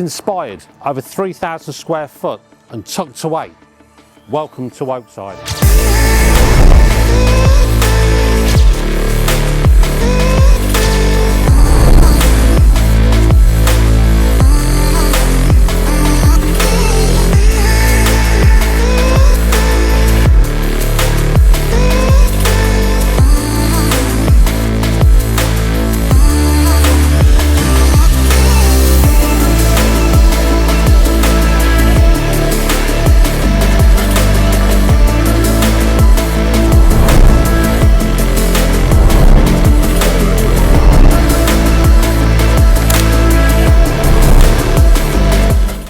inspired, over 3,000 square foot and tucked away. Welcome to Oakside.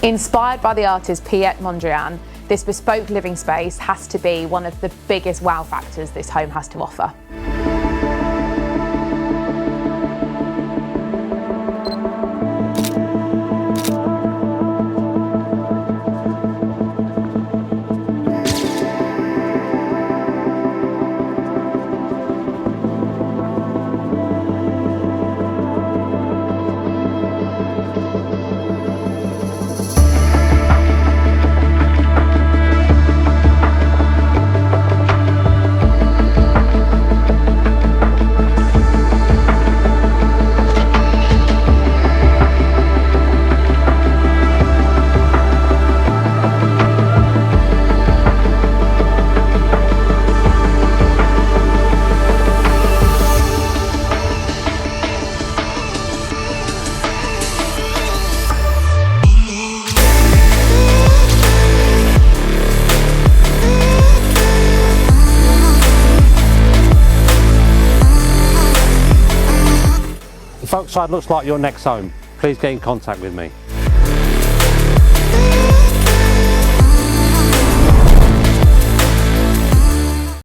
Inspired by the artist Piet Mondrian, this bespoke living space has to be one of the biggest wow factors this home has to offer. If Oakside looks like your next home, please get in contact with me.